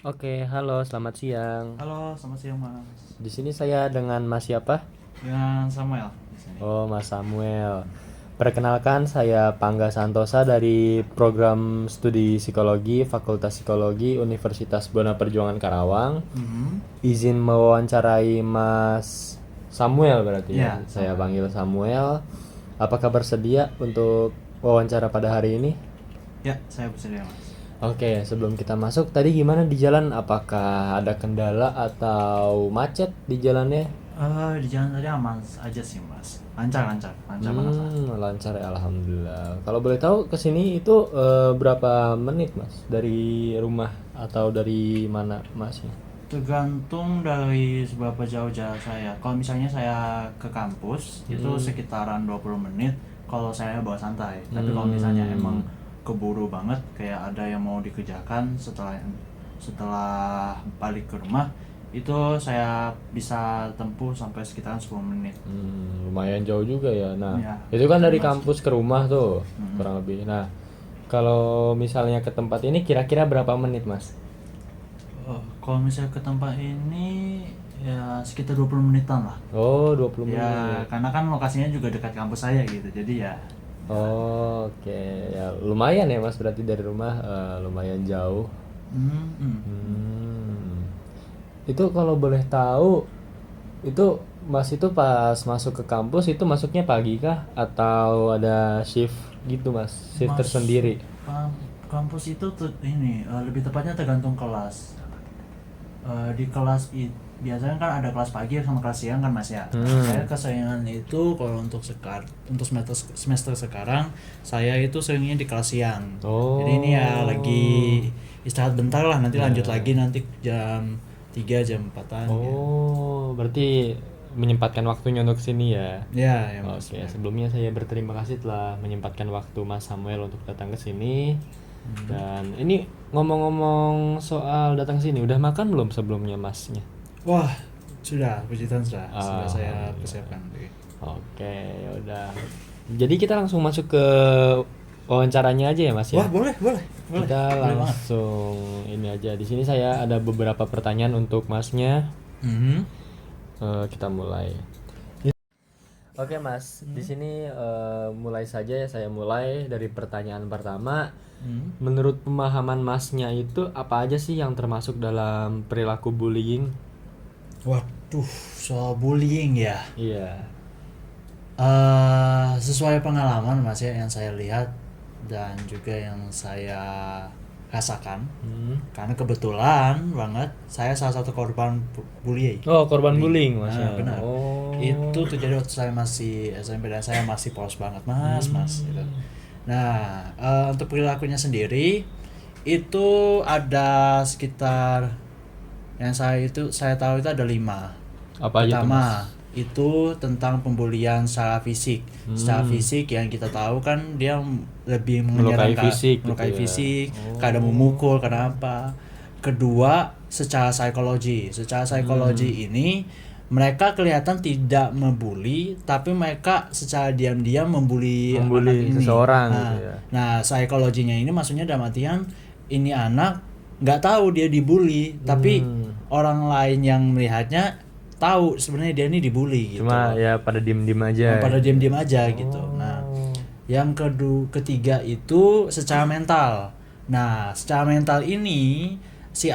Oke, halo, selamat siang. Halo, selamat siang Mas. Di sini saya dengan Mas siapa? Dengan Samuel di sini. Oh, Mas Samuel. Perkenalkan, saya Pangga Santosa dari program studi psikologi Fakultas Psikologi Universitas Buana Perjuangan Karawang. Mhm. Izin mewawancarai Mas Samuel berarti ya. Ya, Saya Samuel. panggil Samuel. Apakah bersedia untuk wawancara pada hari ini? Ya, saya bersedia Mas. Oke, sebelum kita masuk, tadi gimana di jalan? Apakah ada kendala atau macet di jalannya? Di jalan tadi aman aja sih Mas. Lancar, lancar, lancar banget lah. Lancar ya, alhamdulillah. Kalau boleh tahu kesini itu berapa menit mas? Dari rumah atau dari mana masnya? Tergantung dari seberapa jauh jarak saya. Kalau misalnya saya ke kampus, itu sekitaran 20 menit kalau saya bawa santai. Tapi kalau misalnya emang keburu banget, kayak ada yang mau dikerjakan setelah balik ke rumah, itu saya bisa tempuh sampai sekitaran 10 menit. Lumayan jauh juga ya. Nah, Ya, itu kan dari termasuk. kampus ke rumah tuh, kurang lebih. Nah, kalau misalnya ke tempat ini kira-kira berapa menit mas? Kalau misalnya ke tempat ini ya sekitar 20 menitan lah. Oh, 20 Ya, menit. karena kan lokasinya juga dekat kampus saya gitu. Jadi ya, Oh, oke. Ya, lumayan ya mas, berarti dari rumah lumayan jauh. hmm, hmm. Hmm. Itu kalau boleh tahu, itu Mas itu pas masuk ke kampus itu masuknya pagi kah atau ada shift gitu Mas? Shift Masuk tersendiri. kampus itu ini lebih tepatnya tergantung kelas. Di kelas biasanya kan ada kelas pagi sama kelas siang kan Mas ya. Saya kesayangan itu kalau untuk semester sekarang saya itu seringnya di kelas siang. Jadi ini ya lagi Oh. istirahat bentar lah, nanti lanjut lagi nanti jam 3 jam 4-an gitu. Oh, berarti menyempatkan waktunya untuk sini ya. Ya, ya Mas. Oke, sebelumnya saya berterima kasih telah menyempatkan waktu Mas Samuel untuk datang ke sini. Dan ini ngomong-ngomong soal datang ke sini, udah makan belum sebelumnya Masnya? Wah, sudah, puji Tuhan sudah saya Alhamdulillah. persiapkan. Oke, ya udah. Jadi kita langsung masuk ke wawancaranya aja ya, Mas ya. Wah, boleh, boleh, boleh. Kita Boleh banget. langsung ini aja. Di sini saya ada beberapa pertanyaan untuk Masnya. Mhm. Kita mulai. Oke, Mas. Di sini mulai saja ya, saya mulai dari pertanyaan pertama. Menurut pemahaman Masnya itu apa aja sih yang termasuk dalam perilaku bullying? Waduh, soal bullying ya. Iya. Sesuai pengalaman Mas ya yang saya lihat dan juga yang saya rasakan. Karena kebetulan banget saya salah satu korban bullying. Oh, korban bullying, Mas ya. Benar. Oh. Itu terjadi waktu saya masih SMP dan saya masih polos banget Mas, gitu. Nah, untuk perilakunya sendiri itu ada sekitar yang saya tahu itu ada 5. Apa aja tuh, Mas? Pertama, itu tentang pembulian secara fisik. Secara fisik yang kita tahu kan dia lebih Melukai menyerang fisik gitu melukai ya. fisik, kadang memukul, kadang apa. Kedua, secara psikologi. Secara psikologi ini mereka kelihatan tidak membuli, tapi mereka secara diam-diam membuli anak Membuli ini. seseorang Nah, gitu ya. nah, psikologinya ini maksudnya dalam artian ini anak nggak tahu dia dibully, tapi orang lain yang melihatnya tahu sebenarnya dia ini dibully gitu. Cuma ya pada diem-diem aja. Pada diam-diam aja gitu. Nah, yang ketiga itu secara mental. Nah, secara mental ini si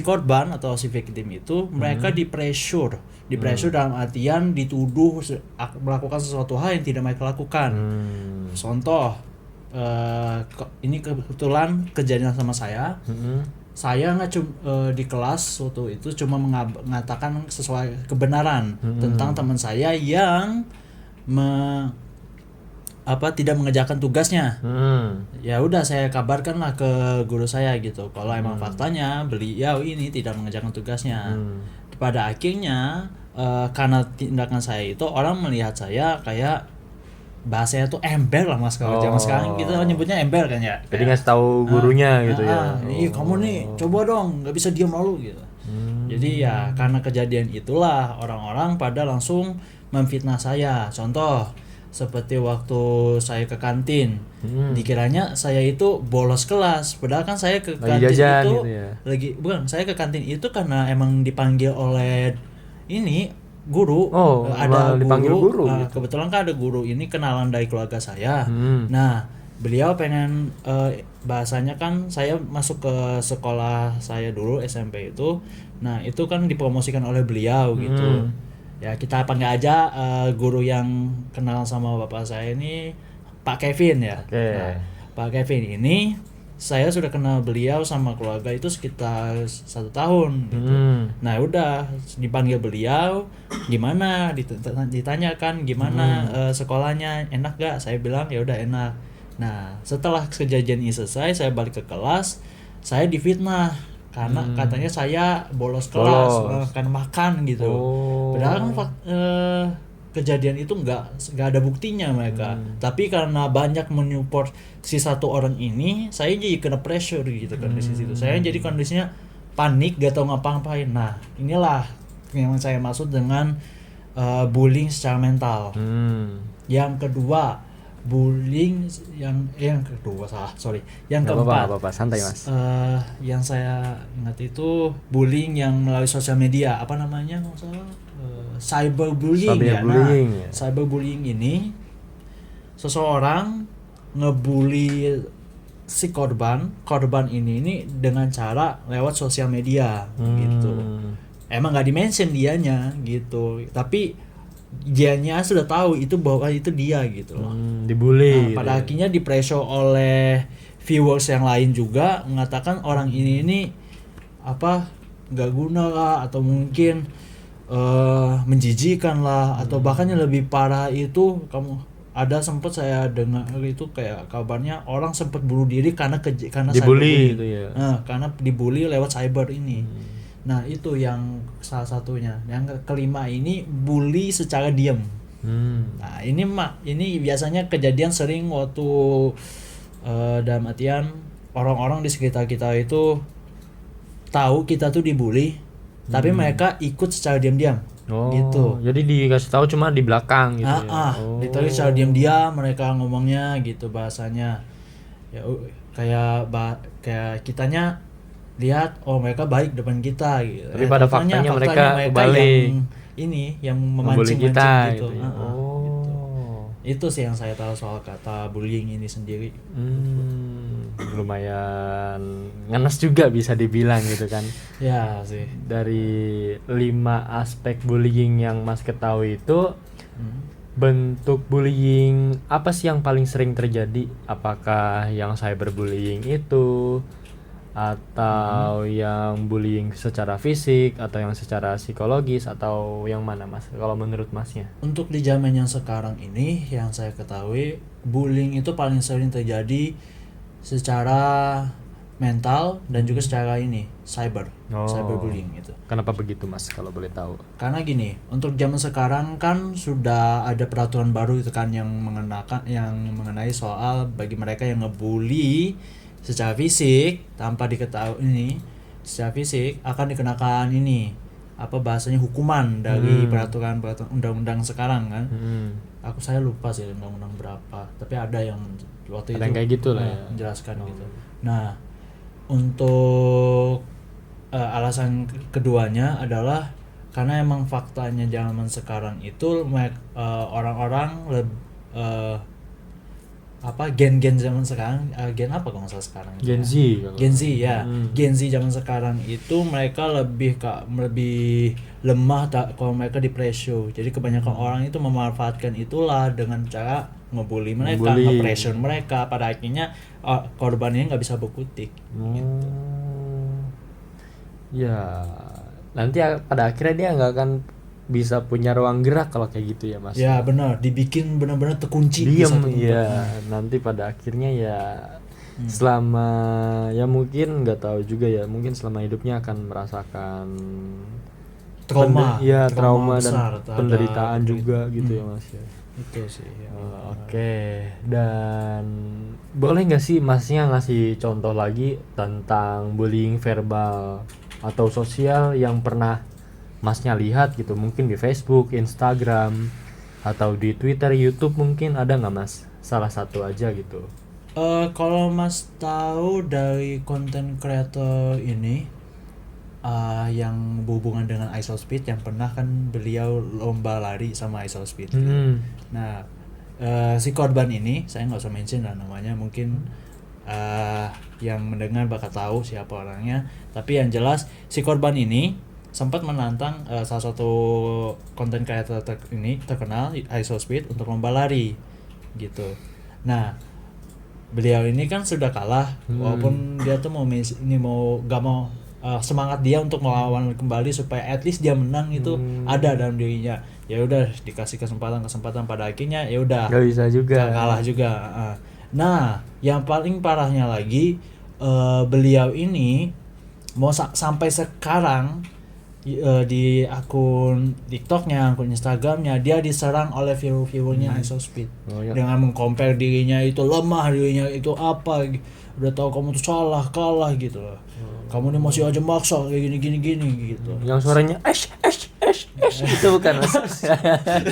korban atau si victim itu mereka di pressure dalam artian dituduh melakukan sesuatu hal yang tidak mereka lakukan. Contoh, ini kebetulan kejadian sama saya. Saya nggak di kelas waktu itu cuma mengatakan sesuai kebenaran tentang teman saya yang tidak mengerjakan tugasnya. Ya udah saya kabarkan lah ke guru saya gitu. Kalau emang faktanya beliau ini tidak mengerjakan tugasnya. Pada akhirnya karena tindakan saya itu orang melihat saya kayak bahasanya tuh ember lah Mas, kalau zaman sekarang kita nyebutnya ember kan ya. Jadi ngasih tahu gurunya gitu ya. Ih kamu nih coba dong, nggak bisa diam lalu gitu. Jadi ya karena kejadian itulah orang-orang pada langsung memfitnah saya. Contoh, seperti waktu saya ke kantin. Dikiranya saya itu bolos kelas, padahal kan saya ke Lagi kantin jajan itu gitu ya? bukan, saya ke kantin itu karena emang dipanggil oleh ini guru. Oh, Ada malah dipanggil guru gitu. kebetulan kan ada guru ini kenalan dari keluarga saya. Hmm. Nah, beliau pengen bahasanya kan saya masuk ke sekolah saya dulu SMP itu. Nah, itu kan dipromosikan oleh beliau gitu. Ya, kita panggil aja guru yang kenal sama bapak saya ini Pak Kevin ya. Oke. Nah, Pak Kevin ini saya sudah kenal beliau sama keluarga itu sekitar 1 tahun gitu. Nah, udah dipanggil beliau, gimana ditanyakan gimana sekolahnya, enak gak? Saya bilang ya udah enak. Nah, setelah kejadian ini selesai, saya balik ke kelas, saya difitnah karena katanya saya bolos kelas karena makan gitu. Padahal kan kejadian itu nggak ada buktinya mereka. Tapi karena banyak menyupport si satu orang ini, saya jadi kena pressure gitu kan di situ. Saya jadi kondisinya panik, gak tahu ngapa-ngapain. Nah, inilah yang saya maksud dengan bullying secara mental. Yang kedua, bullying yang kedua yang keempat apa-apa, santai Mas. yang saya ingat itu bullying yang melalui sosial media, apa namanya kalau salah, cyberbullying ya. Cyberbullying, Nah, cyberbullying ini seseorang ngebully si korban ini dengan cara lewat sosial media gitu. Emang nggak dimention dianya gitu, tapi dianya sudah tahu itu bahwa itu dia gitu loh. Dibully. Pada akhirnya di-pressure oleh viewers yang lain juga mengatakan orang ini apa nggak guna lah, atau mungkin menjijikan lah, atau bahkan yang lebih parah itu ada sempat saya dengar itu kayak kabarnya orang sempat bunuh diri karena dibully gitu ya. Karena dibully lewat cyber ini. Nah, itu yang salah satunya. Yang kelima ini bully secara diam. Nah, ini biasanya kejadian sering waktu dalam artian orang-orang di sekitar kita itu tahu kita tuh dibully, tapi mereka ikut secara diam-diam. Gitu. Jadi dikasih tahu cuma di belakang gitu ditarik secara diam-diam, mereka ngomongnya gitu bahasanya. Ya kayak kitanya lihat mereka baik depan kita gitu. Tapi pada faktanya mereka kebalik. yang memancing kita gitu. Ya. Gitu. Itu sih yang saya tahu soal kata bullying ini sendiri. Lumayan ngenes juga bisa dibilang gitu kan. Ya sih. Dari 5 aspek bullying yang Mas ketahui itu, bentuk bullying apa sih yang paling sering terjadi? Apakah yang cyberbullying itu, atau yang bullying secara fisik, atau yang secara psikologis, atau yang mana Mas kalau menurut Masnya? Untuk di zaman yang sekarang ini yang saya ketahui, bullying itu paling sering terjadi secara mental dan juga secara cyberbullying itu. Kenapa begitu Mas kalau boleh tahu? Karena gini, untuk zaman sekarang kan sudah ada peraturan baru itu kan yang mengenai soal bagi mereka yang ngebully secara fisik tanpa diketahui ini secara fisik akan dikenakan bahasanya hukuman dari peraturan undang-undang sekarang kan. Saya lupa sih undang-undang berapa, tapi ada yang waktu itu yang kayak gitu lah ya, menjelaskan gitu. Nah, untuk alasan keduanya adalah karena emang faktanya zaman sekarang itu orang-orang gen zaman sekarang, gen apa kalau nggak salah sekarang? Gen Z. Gen Z ya. Gen Z zaman sekarang itu mereka lebih lemah kalau mereka di pressure. Jadi kebanyakan orang itu memanfaatkan itulah dengan cara ngebully mereka, nge-pressure mereka. Pada akhirnya korbannya nggak bisa berkutik. Gitu. Ya, nanti pada akhirnya dia nggak akan bisa punya ruang gerak kalau kayak gitu ya Mas. Ya benar, dibikin benar-benar terkunci. Diam ya. Nanti pada akhirnya ya selama ya mungkin nggak tahu juga ya, mungkin selama hidupnya akan merasakan trauma dan penderitaan juga gitu ya Mas ya. Itu sih. Oke. Dan boleh nggak sih Masnya ngasih contoh lagi tentang bullying verbal atau sosial yang pernah Masnya lihat gitu, mungkin di Facebook, Instagram, atau di Twitter, YouTube mungkin ada nggak Mas? Salah satu aja gitu. Kalau Mas tahu dari konten creator ini yang berhubungan dengan Isospeed, yang pernah kan beliau lomba lari sama Isospeed. Nah, si korban ini saya nggak usah mention lah namanya, mungkin yang mendengar bakal tahu siapa orangnya. Tapi yang jelas si korban ini sempat menantang salah satu konten creator ini terkenal Isospeed untuk lomba lari gitu. Nah, beliau ini kan sudah kalah, walaupun dia tuh gak mau semangat dia untuk melawan kembali supaya at least dia menang itu ada dalam dirinya. Ya udah dikasih kesempatan pada akhirnya ya udah Gak bisa juga. kalah juga. Nah, yang paling parahnya lagi beliau ini mau sampai sekarang di akun TikToknya, akun Instagramnya, dia diserang oleh viewer-viewernya Isospeed dengan mengcompare dirinya itu lemah, dirinya itu apa, udah tahu kamu tuh salah, kalah gitu loh. Kamu ini masih aja maksa kayak gini gitu. Yang suaranya itu bukan Mas?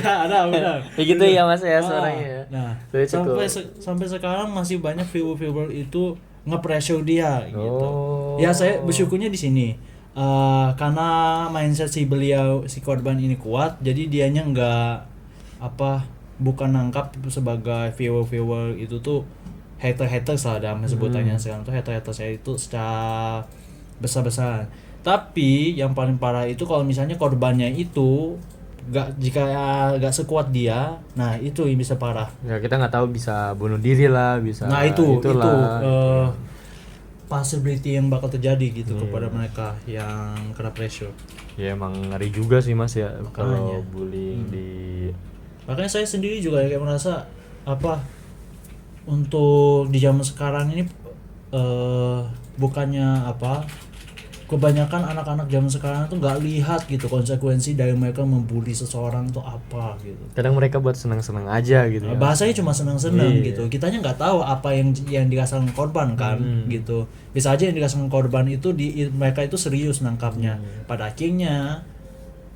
Ada benar. Ya gitu ya Mas ya suaranya. Nah, Cukup. sampai sekarang masih banyak viewer itu nge-pressure dia gitu. Oh. Ya saya bersyukurnya di sini. Karena mindset si korban ini kuat, jadi dianya bukan nangkap sebagai viewer itu tuh haters lah dalam sebutannya. Sekarang tuh haters saya itu secara besar-besaran. Tapi yang paling parah itu kalau misalnya korbannya itu jika gak sekuat dia, nah itu yang bisa parah. Ya kita nggak tahu, bisa bunuh diri lah, bisa. Nah itu itulah. possibility yang bakal terjadi gitu kepada mereka yang kena pressure. Ya emang ngeri juga sih Mas ya kalau bullying di. Makanya saya sendiri juga kayak merasa untuk di zaman sekarang ini bukannya kebanyakan anak-anak zaman sekarang tuh nggak lihat gitu konsekuensi dari mereka membuli seseorang tuh apa gitu. Kadang mereka buat senang-senang aja gitu. Ya. Bahasanya cuma senang-senang gitu. Kitanya nggak tahu apa yang dirasakan korban kan gitu. Bisa aja yang dirasakan korban itu mereka itu serius nangkapnya. Pada akhirnya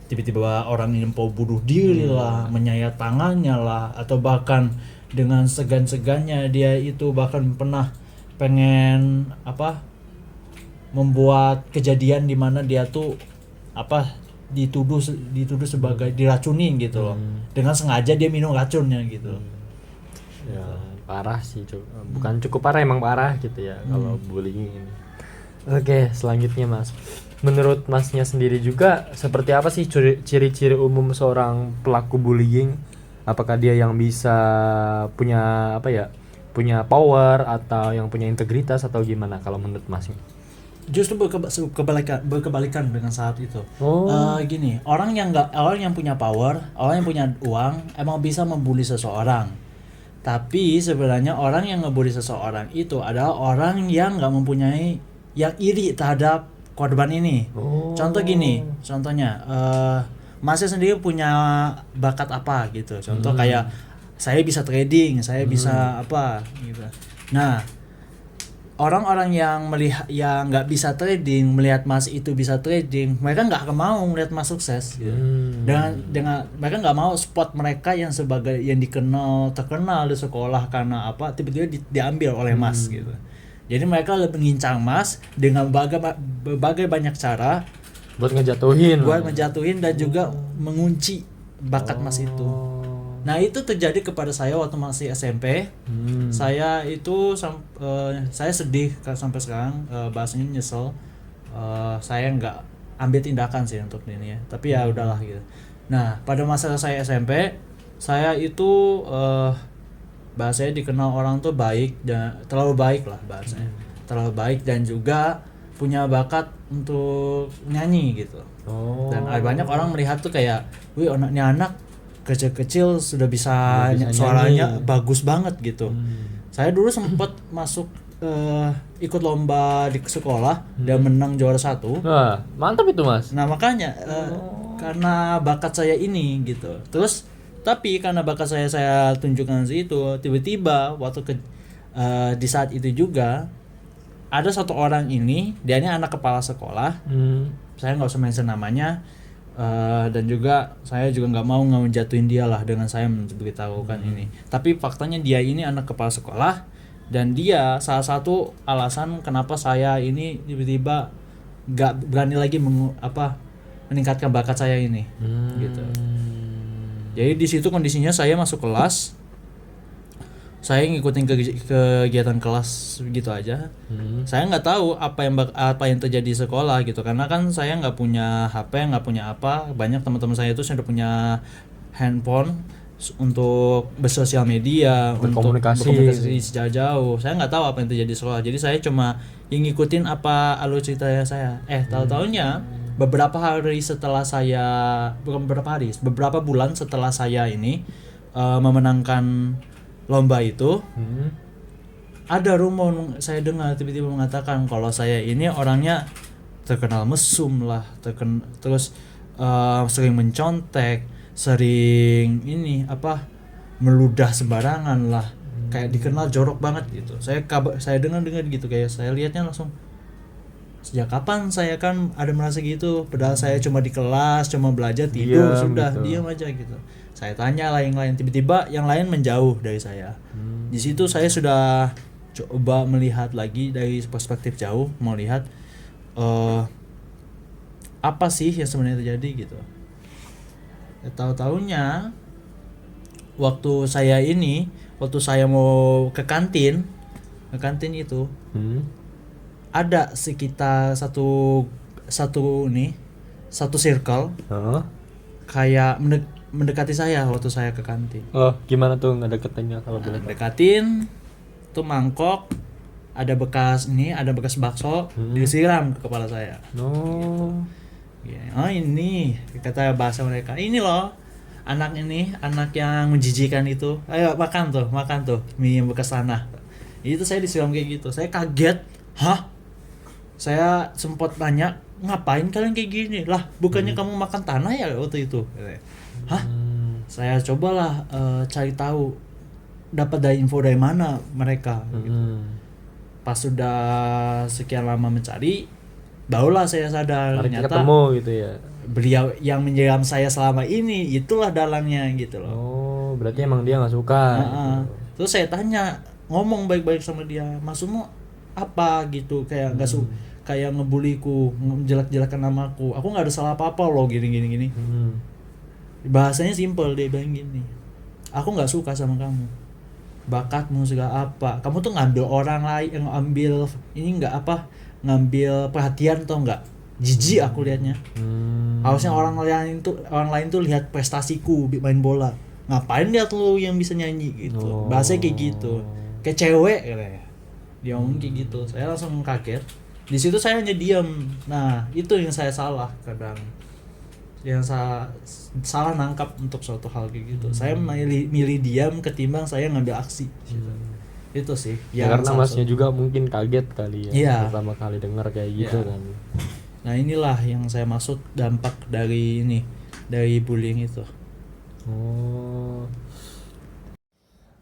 tiba-tiba orang ini mau bunuh diri lah, menyayat tangannya lah, atau bahkan dengan segan-segannya dia itu bahkan pernah pengen membuat kejadian di mana dia tuh dituduh sebagai diracunin gitu loh. Dengan sengaja dia minum racunnya gitu. Ya, parah sih, bukan cukup parah, emang parah gitu ya kalau bullying ini. Oke, selanjutnya Mas. Menurut Masnya sendiri juga seperti apa sih ciri-ciri umum seorang pelaku bullying? Apakah dia yang bisa punya punya power atau yang punya integritas atau gimana kalau menurut Masnya? Justru berkebalikan dengan saat itu. Gini, orang yang punya power, orang yang punya uang emang bisa membuli seseorang. Tapi sebenarnya orang yang ngebully seseorang itu adalah orang yang nggak mempunyai, yang iri terhadap korban ini. Contohnya, Masnya sendiri punya bakat apa gitu. Contoh kayak saya bisa trading, saya bisa apa gitu. Nah, orang-orang yang nggak bisa trading melihat Mas itu bisa trading, mereka nggak akan mau melihat Mas sukses gitu. dengan mereka nggak mau spot mereka yang terkenal di sekolah karena tiba-tiba diambil oleh Mas gitu. Jadi mereka lebih mengincar Mas dengan berbagai banyak cara buat ngejatuhin dan juga mengunci bakat Mas itu. Nah itu terjadi kepada saya waktu masih SMP. Saya itu saya sedih sampai sekarang, bahasanya nyesel. Saya nggak ambil tindakan sih untuk ini ya. Tapi ya udahlah gitu. Nah pada masa saya SMP, saya itu bahasanya dikenal orang tuh baik dan terlalu baik lah bahasanya. Terlalu baik dan juga punya bakat untuk nyanyi gitu. Dan banyak orang melihat tuh kayak, wih ini anak kecil-kecil sudah bisa suaranya nyanyi. Bagus banget gitu. Saya dulu sempat masuk ikut lomba di sekolah dan menang juara 1. Wah, mantap itu Mas. Nah makanya karena bakat saya ini gitu. Terus tapi karena bakat saya tunjukkan itu, tiba-tiba waktu di saat itu juga ada satu orang ini, dia ini anak kepala sekolah. Saya nggak usah mention namanya. Dan juga saya juga nggak mau ngejatuhin dia lah dengan saya memberitahukan ini. Tapi faktanya dia ini anak kepala sekolah, dan dia salah satu alasan kenapa saya ini tiba-tiba nggak berani lagi meningkatkan bakat saya ini, gitu. Jadi di situ kondisinya saya masuk kelas, saya ngikutin kegiatan kelas begitu aja. Saya nggak tahu apa yang terjadi di sekolah gitu, karena kan saya nggak punya HP, nggak punya apa. Banyak teman-teman saya itu sudah punya handphone untuk bersosial media, untuk berkomunikasi secara jauh. Saya nggak tahu apa yang terjadi di sekolah, jadi saya cuma ngikutin apa alur ceritanya saya. Tahu-taunya beberapa bulan setelah saya ini memenangkan lomba itu, ada rumor saya dengar tiba-tiba mengatakan kalau saya ini orangnya terkenal mesum lah, terus sering mencontek, sering meludah sembarangan lah, kayak dikenal jorok banget gitu. Saya dengar gitu, kayak saya lihatnya langsung, sejak kapan saya kan ada merasa gitu, padahal saya cuma di kelas, cuma belajar, tidur, diam aja gitu. Saya tanya yang lain, tiba-tiba yang lain menjauh dari saya. Di situ saya sudah coba melihat lagi dari perspektif jauh, mau lihat apa sih yang sebenarnya terjadi gitu. Tahu-taunya waktu saya mau ke kantin itu ada sekitar satu circle kayak mendekati saya waktu saya ke kantin. Oh, gimana tuh ngedeketinnya kalau boleh? Mendekatin tuh, mangkok ada bekas bakso disiram ke kepala saya. Oh ini kata bahasa mereka, ini loh anak yang menjijikan itu, ayo makan tuh mie yang bekas tanah. Itu saya disiram kayak gitu, saya kaget. Saya sempat tanya, ngapain kalian kayak gini lah, bukannya kamu makan tanah ya waktu itu? Saya cobalah cari tahu, dapat dari info dari mana mereka gitu. Pas sudah sekian lama mencari, barulah saya sadar ternyata ketemu gitu ya, beliau yang menyiram saya selama ini itulah dalangnya gitu loh. Oh, berarti emang dia nggak suka gitu. Terus saya tanya, ngomong baik-baik sama dia, maksudmu apa gitu, kayak nggak kayak ngebuliku, jelek-jelekan namaku, aku nggak ada salah apa-apa loh, gini. Bahasanya simple, dia bilang gini, aku nggak suka sama kamu, bakatmu segala apa, kamu tuh ngambil orang lain, ngambil perhatian atau enggak, jijik aku liatnya. Harusnya orang lain tuh lihat prestasiku main bola, ngapain lihat lu yang bisa nyanyi gitu. Bahasanya kayak gitu, kayak cewek katanya. Dia ngomong kayak gitu, saya langsung kaget. Di situ saya hanya diam. Nah itu yang saya salah kadang, yang salah nangkap untuk suatu hal kayak gitu. Saya milih diam ketimbang saya ngambil aksi. Itu sih ya, karena masnya juga mungkin kaget kali ya, pertama kali dengar kayak gitu kan. Nah inilah yang saya maksud dampak dari bullying itu.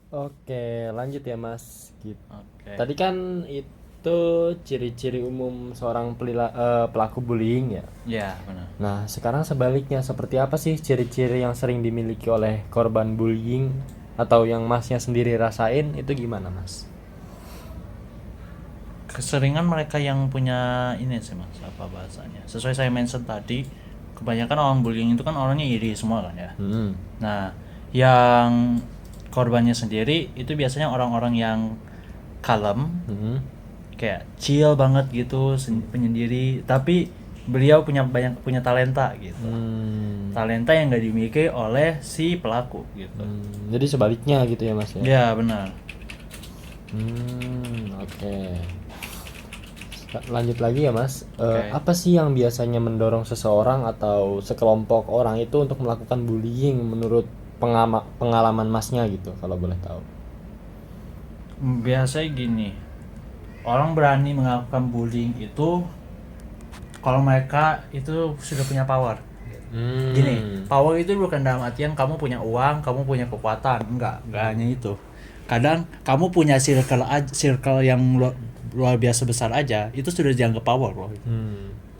Oke, lanjut ya Mas gitu. Tadi kan itu ciri-ciri umum seorang pelaku bullying ya. Iya, benar. Nah, sekarang sebaliknya, seperti apa sih ciri-ciri yang sering dimiliki oleh korban bullying atau yang Masnya sendiri rasain, itu gimana Mas? Keseringan mereka yang punya ini sih Mas, apa bahasanya? Sesuai saya mention tadi, kebanyakan orang bullying itu kan orangnya iri semua kan ya. Nah, yang korbannya sendiri itu biasanya orang-orang yang kalem, kayak chill banget gitu, penyendiri, tapi beliau punya talenta gitu. Talenta yang nggak dimiliki oleh si pelaku gitu. Jadi sebaliknya gitu ya Mas ya? Ya benar. Oke. Lanjut lagi ya Mas. Apa sih yang biasanya mendorong seseorang atau sekelompok orang itu untuk melakukan bullying menurut pengalaman Masnya gitu, kalau boleh tahu? Biasanya gini, orang berani melakukan bullying itu kalau mereka itu sudah punya power. Gini, power itu bukan dalam artian kamu punya uang, kamu punya kekuatan, enggak hanya itu. Kadang kamu punya circle yang luar biasa besar aja, itu sudah dianggap power loh.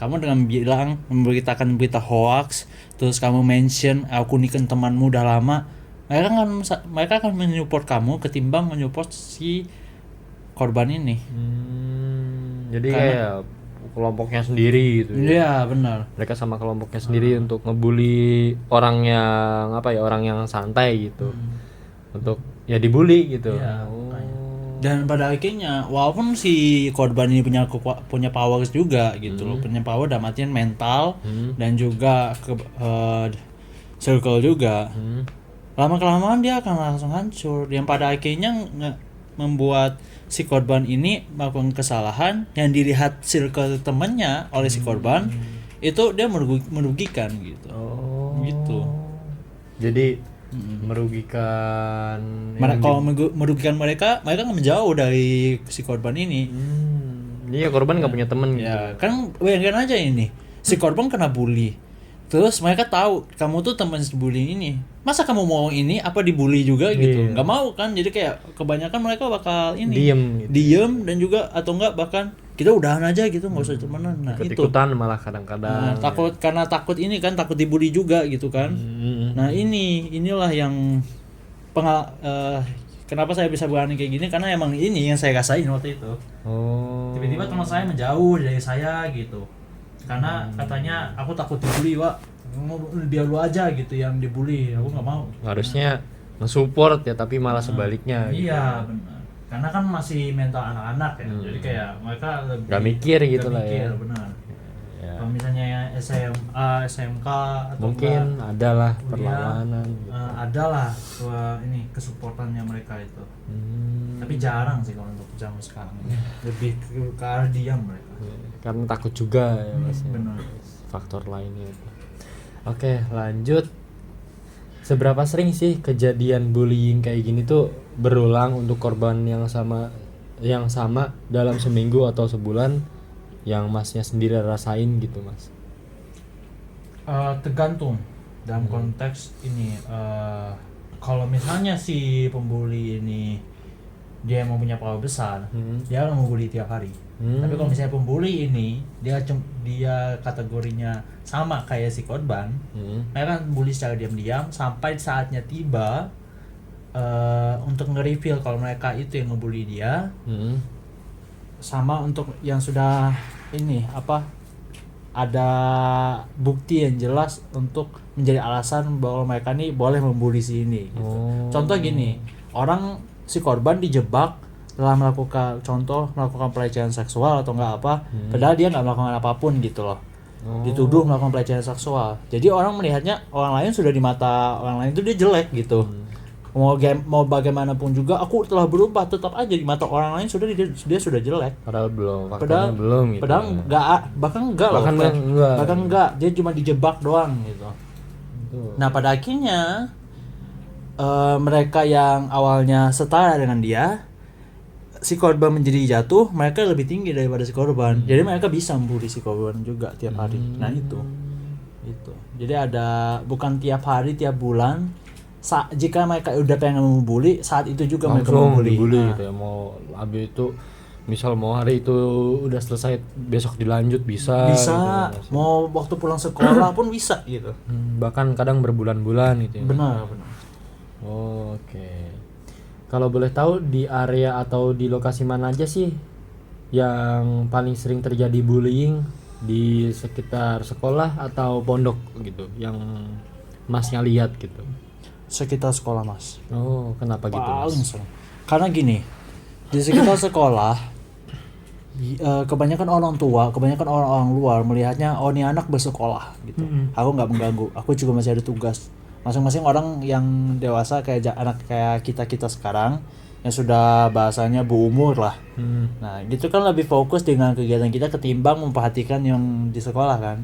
kamu dengan bilang memberitakan berita hoax, terus kamu mention aku nikah temanmu udah lama, mereka akan menyupport kamu ketimbang menyupport si korban ini. Jadi kayak kelompoknya sendiri gitu. Iya, benar. Mereka sama kelompoknya sendiri untuk ngebully orang yang orang yang santai gitu. Untuk ya dibully gitu. Iya, dan pada akhirnya walaupun si korban ini punya power juga gitu loh, punya power dalam artian mental dan juga circle juga, lama kelamaan dia akan langsung hancur, yang pada akhirnya membuat si korban ini melakukan kesalahan yang dilihat circle temannya oleh si korban itu dia merugikan gitu. Gitu. Jadi merugikan Kalau merugikan mereka akan menjauh dari si korban ini. Iya, korban nggak punya temen gitu. Ya kan bayangkan aja ini, si korban kena bully, terus mereka tahu kamu tuh teman si bully ini, masa kamu mau ini apa dibully juga gitu? Nggak mau kan, jadi kayak kebanyakan mereka bakal ini diem dan juga atau enggak bahkan kita udahan aja gitu, nggak usah temenan. Nah ikut-ikutan malah kadang-kadang. Takut ini kan, takut dibully juga gitu kan. Nah inilah yang kenapa saya bisa berani kayak gini, karena emang ini yang saya rasain waktu itu. Tiba-tiba teman saya menjauh dari saya gitu, karena katanya aku takut dibully, Wak. Biar lu aja gitu yang dibully, aku nggak mau. Harusnya nge-support ya, tapi malah sebaliknya. Iya gitu. Benar. Karena kan masih mental anak-anak ya, jadi kayak mereka lebih gak mikir gitu lah ya. Benar. Ya. Kalau misalnya SMA, SMK atau mungkin ada lah perlawanan. Ada lah ini kesupportannya mereka itu. Tapi jarang sih kalau untuk zaman sekarang ini. Lebih ke arah diam mereka. Karena takut juga ya Mas. Benar. Faktor lainnya itu. Oke, lanjut. Seberapa sering sih kejadian bullying kayak gini tuh berulang untuk korban yang sama dalam seminggu atau sebulan yang Masnya sendiri rasain gitu, Mas? Tergantung dalam konteks ini. Kalau misalnya si pembuli ini dia mau punya power besar, dia akan membuli tiap hari. Tapi kalau misalnya pembuli ini dia kategorinya sama kayak si korban, mereka akan bully secara diam-diam sampai saatnya tiba untuk nge-reveal kalau mereka itu yang ngebully dia. Sama untuk yang sudah ini ada bukti yang jelas untuk menjadi alasan bahwa mereka ini boleh membuli si ini gitu. Contoh gini, si korban dijebak telah melakukan pelecehan seksual atau enggak padahal dia nggak melakukan apapun gitu loh. Dituduh melakukan pelecehan seksual, jadi orang melihatnya, orang lain sudah di mata orang lain itu dia jelek gitu. Mau bagaimanapun juga aku telah berubah, tetap aja di mata orang lain dia sudah jelek. Padahal belum gitu. Padahal enggak, dia cuma dijebak doang gitu. Nah pada akhirnya mereka yang awalnya setara dengan dia, si korban menjadi jatuh, mereka lebih tinggi daripada si korban. Jadi mereka bisa membuli si korban juga tiap hari. Nah itu. Jadi ada bukan tiap hari, tiap bulan. Jika mereka udah pengen membuli, saat itu juga mereka membuli. Gitu ya. Mau habis itu misal mau hari itu udah selesai, besok dilanjut bisa gitu, mau waktu pulang sekolah pun bisa gitu. Bahkan kadang berbulan-bulan gitu ya. Benar. Oke. Kalau boleh tahu di area atau di lokasi mana aja sih yang paling sering terjadi bullying, di sekitar sekolah atau pondok gitu yang Masnya lihat gitu? Sekitar sekolah, Mas. Kenapa gitu, Mas? Paling sering. Karena gini, di sekitar sekolah kebanyakan orang tua, kebanyakan orang-orang luar melihatnya, ini anak bersekolah gitu. Aku nggak mengganggu, aku juga masih ada tugas. Masing-masing orang yang dewasa kayak anak kayak kita sekarang yang sudah bahasanya berumur lah. Nah gitu kan lebih fokus dengan kegiatan kita ketimbang memperhatikan yang di sekolah kan.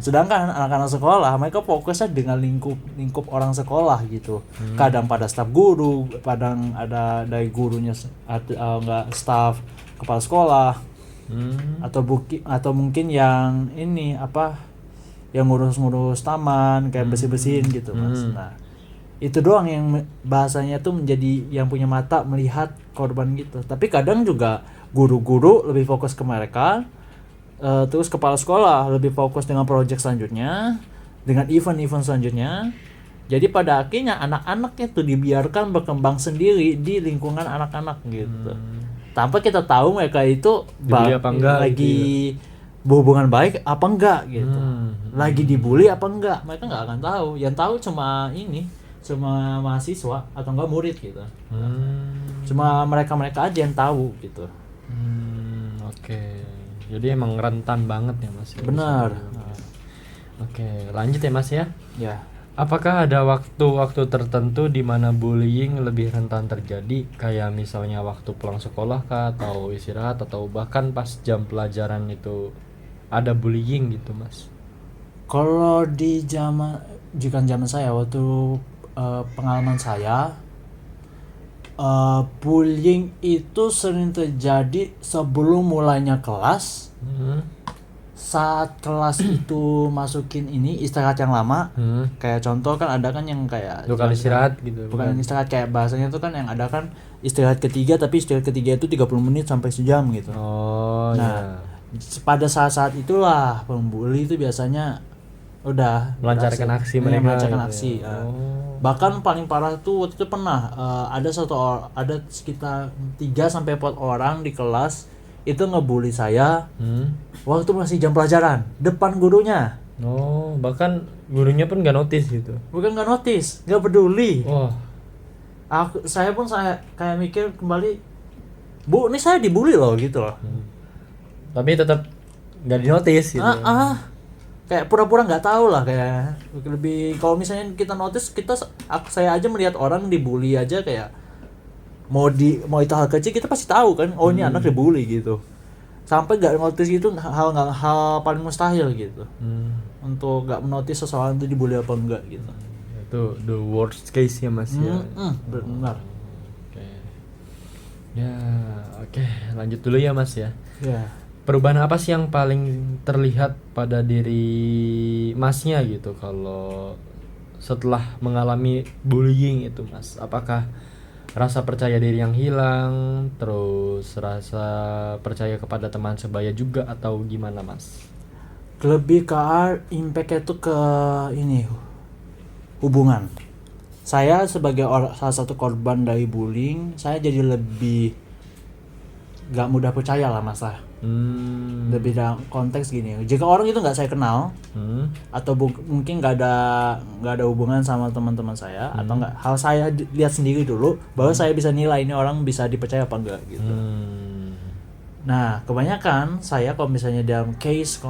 Sedangkan anak-anak sekolah mereka fokusnya dengan lingkup orang sekolah gitu. Kadang pada staf guru, kadang ada dari gurunya enggak staf kepala sekolah, atau mungkin yang ini yang ngurus-ngurus taman kayak bersih-bersihin gitu, Mas. Nah itu doang yang bahasanya tuh menjadi yang punya mata melihat korban gitu. Tapi kadang juga guru-guru lebih fokus ke mereka, Terus kepala sekolah lebih fokus dengan proyek selanjutnya, dengan event-event selanjutnya. Jadi pada akhirnya anak-anak itu dibiarkan berkembang sendiri di lingkungan anak-anak gitu. Tanpa kita tahu mereka itu Dibully apa enggak lagi berhubungan baik apa enggak gitu. Lagi dibully apa enggak, mereka nggak akan tahu. Yang tahu cuma mahasiswa atau enggak murid gitu. Cuma mereka aja yang tahu gitu. Oke. Jadi emang rentan banget ya Mas. Benar. Oke, lanjut ya Mas ya. Ya. Apakah ada waktu-waktu tertentu di mana bullying lebih rentan terjadi, kayak misalnya waktu pulang sekolah kah, atau istirahat, atau bahkan pas jam pelajaran itu ada bullying gitu Mas? Kalau di zaman saya waktu pengalaman saya, bullying itu sering terjadi sebelum mulainya kelas. Saat kelas itu masukin ini istirahat yang lama, kayak contoh kan ada kan yang kayak 2 kali istirahat gitu. bukan istirahat, kayak bahasanya tuh kan yang ada kan istirahat ketiga, tapi istirahat ketiga itu 30 menit sampai sejam gitu. Oh Nah, pada saat-saat itulah pembuli itu biasanya udah melancarkan berhasil. aksi Iya, mereka melancarkan gitu aksi. ya. Bahkan paling parah tuh waktu itu pernah ada sekitar 3 sampai 4 orang di kelas itu ngebully saya waktu masih jam pelajaran depan gurunya. Oh, bahkan gurunya pun nggak notice gitu. Bukan nggak notice, nggak peduli. Wah. Saya kayak mikir kembali, Bu, ini saya dibully loh gitu loh. Tapi tetap nggak dinotis gitu. Kayak pura-pura nggak tahu lah, kayak lebih kalau misalnya kita notice, saya aja melihat orang dibully aja kayak mau itu hal kecil kita pasti tahu kan, oh ini anak dibully gitu. Sampai nggak notice itu hal paling mustahil gitu. Untuk nggak menotice seseorang itu dibully apa enggak gitu. Itu the worst case ya Mas ya. Benar. Oke. Ya, oke. Lanjut dulu ya Mas ya. Ya. Perubahan apa sih yang paling terlihat pada diri Masnya gitu kalau setelah mengalami bullying itu Mas? Apakah rasa percaya diri yang hilang, terus rasa percaya kepada teman sebaya juga, atau gimana Mas? Lebih ke impact itu ke ini, hubungan. Saya sebagai salah satu korban dari bullying, saya jadi lebih gak mudah percaya lah Mas lah. Lebih dalam konteks gini, jika orang itu nggak saya kenal, atau mungkin nggak ada hubungan sama teman-teman saya, atau nggak, hal saya lihat sendiri dulu, baru saya bisa nilai ini orang bisa dipercaya apa enggak gitu. Nah, kebanyakan saya kalau misalnya dalam case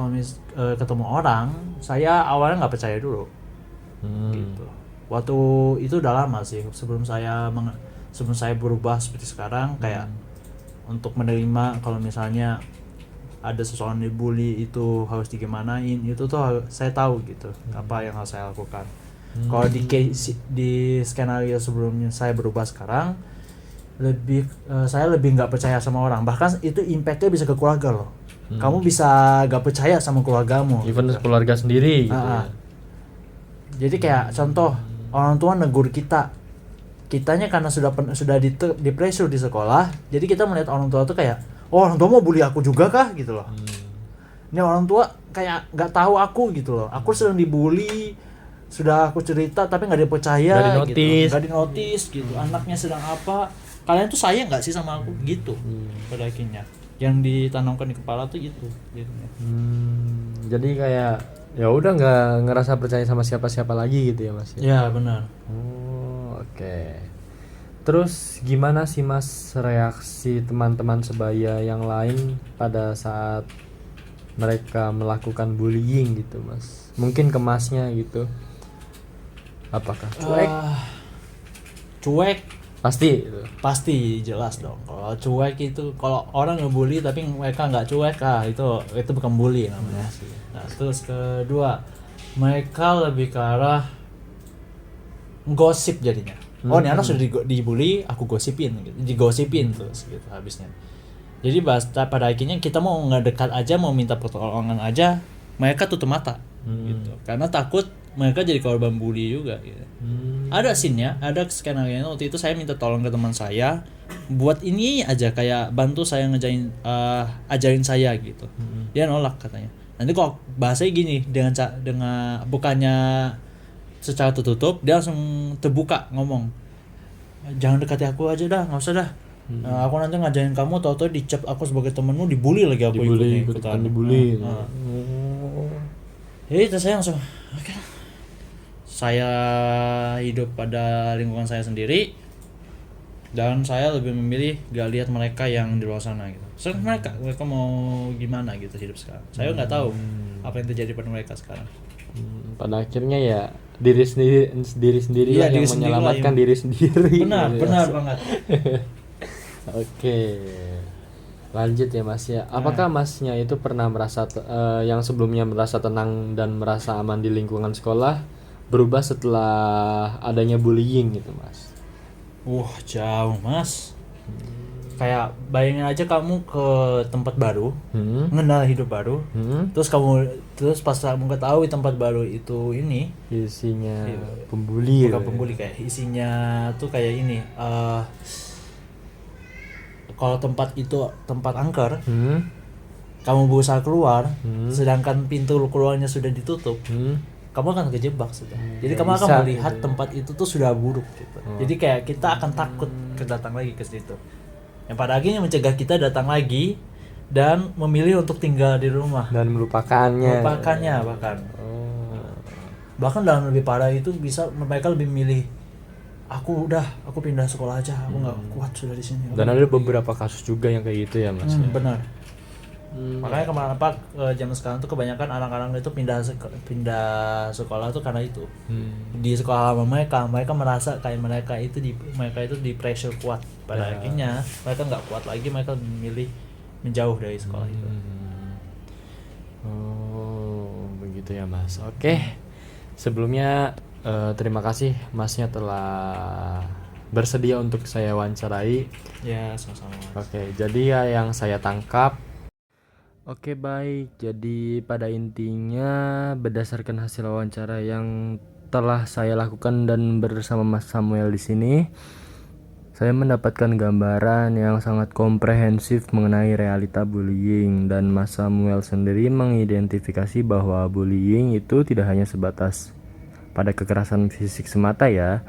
ketemu orang, saya awalnya nggak percaya dulu, gitu. Waktu itu udah lama sih sebelum saya berubah seperti sekarang, kayak untuk menerima kalau misalnya ada seseorang dibully itu harus digimanain, itu tuh saya tahu gitu apa yang harus saya lakukan. Kalau di skenario sebelumnya saya berubah sekarang, saya lebih nggak percaya sama orang, bahkan itu impactnya bisa ke keluarga loh. Kamu bisa nggak percaya sama keluargamu, Even gitu. keluarga sendiri gitu ya. Jadi kayak contoh, orang tua negur kitanya karena sudah di pressure di sekolah, jadi kita melihat orang tua tuh kayak, oh orang tua mau bully aku juga kah gitu loh. Ini orang tua kayak nggak tahu aku gitu loh, aku sedang dibully, sudah aku cerita tapi nggak dipercaya, nggak dinotis gitu. Anaknya sedang apa, kalian tuh sayang nggak sih sama aku gitu. Pada akhirnya yang ditanamkan di kepala tuh itu jadinya. Jadi kayak ya udah nggak ngerasa percaya sama siapa-siapa lagi gitu ya Mas ya. Ya benar. Oke. Terus gimana sih Mas reaksi teman-teman sebaya yang lain pada saat mereka melakukan bullying gitu Mas? Mungkin ke Masnya gitu. Apakah cuek? Cuek Pasti gitu. pasti jelas dong. Kalau cuek itu, kalau orang ngebully tapi mereka nggak cuek, itu bukan bully namanya. Nah, terus kedua, mereka lebih ke arah gosip jadinya. Oh, ini anak sudah dibully, aku gosipin gitu. Digosipin terus gitu habisnya. Jadi pada akhirnya kita mau ngedekat aja, mau minta pertolongan aja, mereka tutup mata gitu. Karena takut mereka jadi korban bully juga gitu. Ada scene-nya, ada skenario waktu itu saya minta tolong ke teman saya buat ini aja, kayak bantu saya ajarin saya gitu. Dia nolak katanya. Nanti kok bahasanya gini, dengan bukannya secara tertutup, dia langsung terbuka ngomong, jangan dekati aku aja dah, nggak usah dah. Aku nanti ngajarin kamu, tau-tau dicap aku sebagai temenmu, dibully lagi aku ikutan dibully. Jadi terus saya langsung oke, saya hidup pada lingkungan saya sendiri dan saya lebih memilih gak lihat mereka yang di luar sana gitu. So, mereka mau gimana gitu hidup sekarang. Saya nggak tahu apa yang terjadi pada mereka sekarang. Pada akhirnya ya diri sendiri Iya, lah yang menyelamatkan diri sendiri. Benar banget. Oke. Lanjut ya Mas ya. Apakah Masnya itu pernah merasa yang sebelumnya merasa tenang dan merasa aman di lingkungan sekolah berubah setelah adanya bullying gitu Mas? Wah, jauh Mas. Kayak bayangin aja kamu ke tempat baru, mengenal hidup baru, terus pas kamu ketahui tempat baru itu ini isinya pembuli. bukan pembuli, kayak isinya tuh kayak ini. Kalau tempat itu tempat angker, kamu berusaha keluar, sedangkan pintu keluarnya sudah ditutup, kamu akan kejebak sudah. Jadi kamu akan melihat tempat itu tuh sudah buruk gitu. Jadi kayak kita akan takut datang lagi ke situ. Yang pada akhirnya mencegah kita datang lagi dan memilih untuk tinggal di rumah dan melupakannya bahkan dalam lebih parah itu bisa mereka lebih milih aku pindah sekolah aja, aku nggak kuat sudah di sini. Dan ada beberapa kasus juga yang kayak gitu ya Mas. Benar. Makanya kenapa zaman sekarang tuh kebanyakan anak-anak itu pindah sekolah tuh karena itu. Di sekolah lama mereka merasa kayak mereka itu di pressure kuat. Pada akhirnya mereka nggak kuat lagi, mereka memilih menjauh dari sekolah itu. Oh, begitu ya Mas. Oke. Sebelumnya terima kasih Masnya telah bersedia untuk saya wawancarai. Ya, sama-sama. Oke, jadi ya yang saya tangkap. Oke, baik. Jadi pada intinya berdasarkan hasil wawancara yang telah saya lakukan dan bersama Mas Samuel di sini, saya mendapatkan gambaran yang sangat komprehensif mengenai realita bullying, dan Mas Samuel sendiri mengidentifikasi bahwa bullying itu tidak hanya sebatas pada kekerasan fisik semata ya,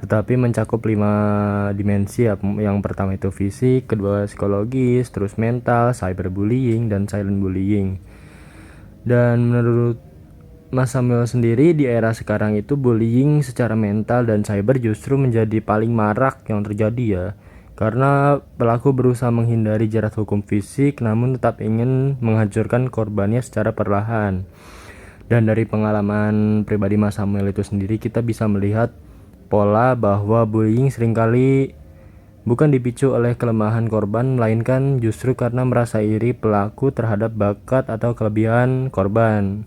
tetapi mencakup 5 dimensi. Yang pertama itu fisik, kedua psikologis, terus mental, cyberbullying, dan silent bullying. Dan menurut Mas Samuel sendiri, di era sekarang itu bullying secara mental dan cyber justru menjadi paling marak yang terjadi ya, karena pelaku berusaha menghindari jerat hukum fisik namun tetap ingin menghancurkan korbannya secara perlahan. Dan dari pengalaman pribadi Mas Samuel itu sendiri, kita bisa melihat pola bahwa bullying seringkali bukan dipicu oleh kelemahan korban, melainkan justru karena merasa iri pelaku terhadap bakat atau kelebihan korban.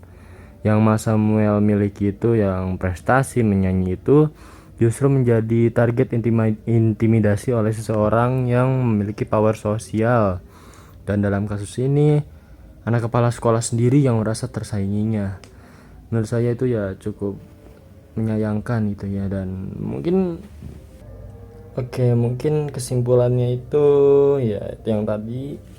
Yang Mas Samuel miliki itu, yang prestasi menyanyi itu, justru menjadi target intimidasi oleh seseorang yang memiliki power sosial. Dan dalam kasus ini, anak kepala sekolah sendiri yang merasa tersainginya. Menurut saya itu ya cukup menyayangkan gitu ya. Dan mungkin kesimpulannya itu ya yang tadi.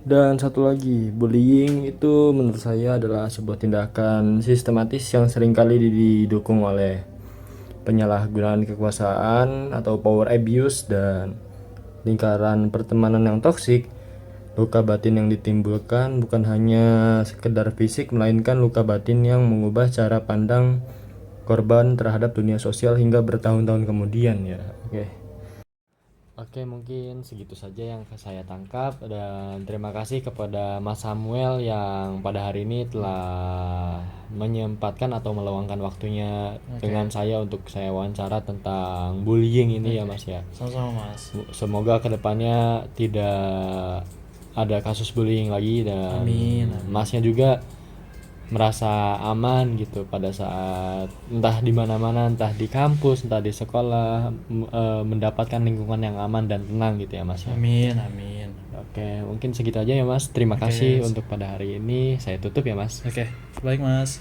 Dan satu lagi, bullying itu menurut saya adalah sebuah tindakan sistematis yang seringkali didukung oleh penyalahgunaan kekuasaan atau power abuse dan lingkaran pertemanan yang toksik. Luka batin yang ditimbulkan bukan hanya sekedar fisik, melainkan luka batin yang mengubah cara pandang korban terhadap dunia sosial hingga bertahun-tahun kemudian ya. Oke, mungkin segitu saja yang saya tangkap, dan terima kasih kepada Mas Samuel yang pada hari ini telah menyempatkan atau meluangkan waktunya dengan saya untuk saya wawancara tentang bullying ini ya Mas ya. Sama-sama Mas. Semoga kedepannya tidak ada kasus bullying lagi, dan Amin. Masnya juga merasa aman gitu pada saat entah di mana-mana, entah di kampus, entah di sekolah, mendapatkan lingkungan yang aman dan tenang gitu ya Mas. Amin. Oke, mungkin segitu aja ya Mas. Terima kasih untuk pada hari ini. Saya tutup ya Mas. Oke, baik Mas.